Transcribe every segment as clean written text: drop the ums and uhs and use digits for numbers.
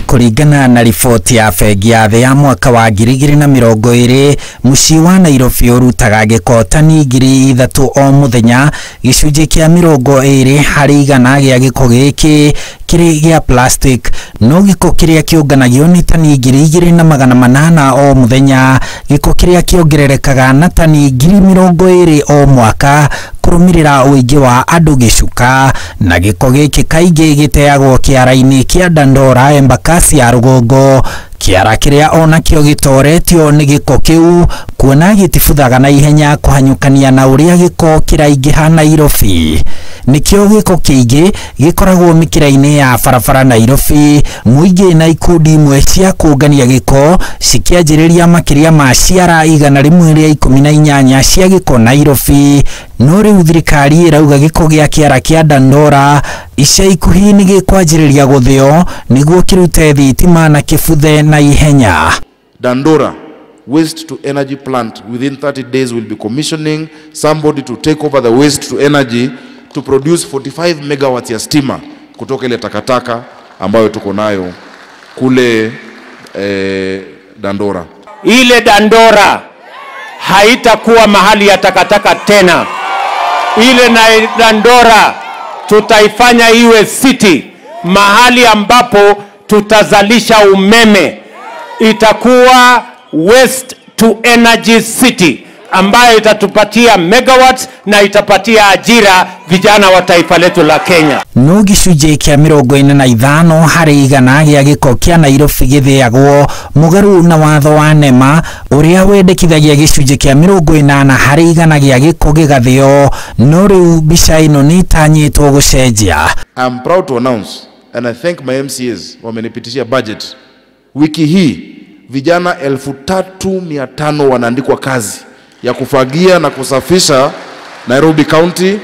Kũringana na riboti ya bengi ya thĩ ya mwaka wa 2020, mũciĩ wa Nairobi ũrutaga gĩko tani 3,000 o mũthenya. Gĩcunjĩ kĩa 20 harĩ igana gĩa gĩko gĩkĩ kĩrĩ gĩa plastic, no gĩko kĩrĩa kĩũnganagio nĩ tani 2,800 o mũthenya. Gĩko kĩrĩa kĩongererekaga na tani 20,000 o mwaka kũrũmĩrĩra ũingĩ wa andũ gĩcuka, na gĩko gĩkĩ kaingĩ gĩteyagwo kĩara-inĩ kĩa Dandora, Mbica ya rũgongo. Kĩara kĩrĩa ona kĩo gĩtoretio nĩ gĩko kĩu, kuona gĩtifuthaga na ihenya kũhanyũkania na ũrĩa gĩko kĩraingĩha Nairobi. Nĩkĩo gĩko kĩingĩ gĩkoragwo mĩkĩra-inĩ ya barabara Nairobi. Mũingĩ na ikundi imwe cia kũngania gĩko cikĩanjĩrĩria makĩria ma ciara 118 cia gĩko Nairobi. No rĩu thirikari ĩrauga gĩko gĩa kĩara kĩa Dandora ica ikuhĩ nĩ gĩkwanjĩrĩria gũthĩo nĩguo kĩrute thitima na kĩbuthe na ihenya. Dandora waste to energy plant within 30 days will be commissioning somebody to take over the waste to energy to produce 45 megawatts ya stima kutoka ile takataka ambayo tuko nayo kule Dandora. Ile Dandora haitakuwa mahali ya takataka tena. Ile na Dandora tutaifanya iwe city, mahali ambapo tutazalisha umeme. Itakuwa waste to energy city ambayo itatupatia megawatts na itapatia ajira vijana wa taifa letu la Kenya. No gĩcunjĩ kĩa 45 harĩ igana gĩa gĩko kĩa Nairobi gĩthĩagwo mũgarũ na watho wa NEMA ũrĩa wendekithagia gĩcunjĩ kĩa 80 harĩ igana gĩa gĩko gĩgathĩo. No rĩu mbica ĩno nĩ itanyĩtwo gũcenjia. I'm proud to announce and I thank my MCAs wamenipitishia budget. Wiki hii vijana 3,500 wanaandikwa kazi ya kufagia na kusafisha Nairobi County,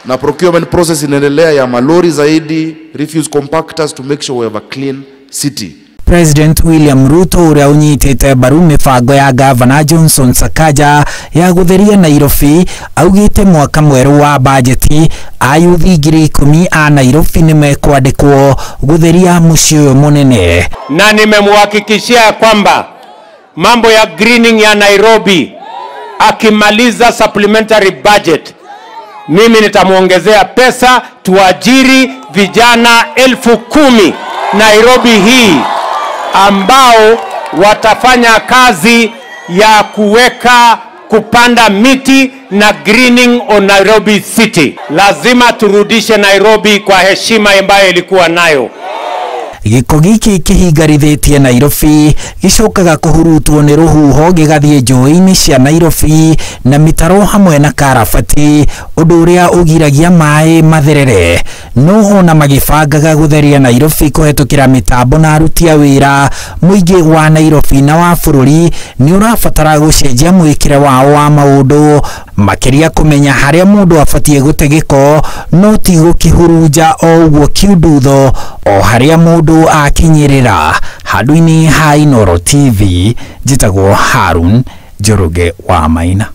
na procurement process inaendelea ya malori zaidi, refuse compactors, to make sure we have a clean city. President William Ruto ũrĩa ũnyitĩte mbaru mĩbango ya Governor Johnson Sakaja ya gũtheria Nairobi augĩte mwaka mwerũ wa bajeti ayuthi 10,000 a Nairobi nĩmekwandĩkwo gũtheria mũciĩ ũyũ mũnene. Na nimemhakikishia kwamba mambo ya greening ya Nairobi akimaliza supplementary budget, mimi nitamuongezea pesa tuajiri vijana 10,000 Nairobi hii ambao watafanya kazi ya kupanda miti na greening on Nairobi City. Lazima turudishe Nairobi kwa heshima ambayo ilikuwa nayo. Gĩko gĩkĩ kĩhingarithĩtie Nairobi gĩcokaga kũhurutwo nĩ rũhuho gĩgathiĩ njũĩ-inĩ cia Nairobi na mĩtaro hamwe na karabati, ũndũ ũrĩa ũgiragia maĩ matherere. No ona magĩbangaga gũtheria Nairobi kũhetũkĩra mĩtambo na aruti a wĩra, mũingĩ wa Nairobi na wa bũrũri nĩ ũrabatara gũcenjia mwĩkĩre wao wa maũndũ, makĩria kũmenya harĩa mũndũ abatiĩ gũte gĩko, no ti gũkĩhurunja o ũguo kiundutho o harĩa mũndũ akinyĩrĩra. Handũ-inĩ ha Inooro TV, njĩtagwo Harun Njoroge wa Maina.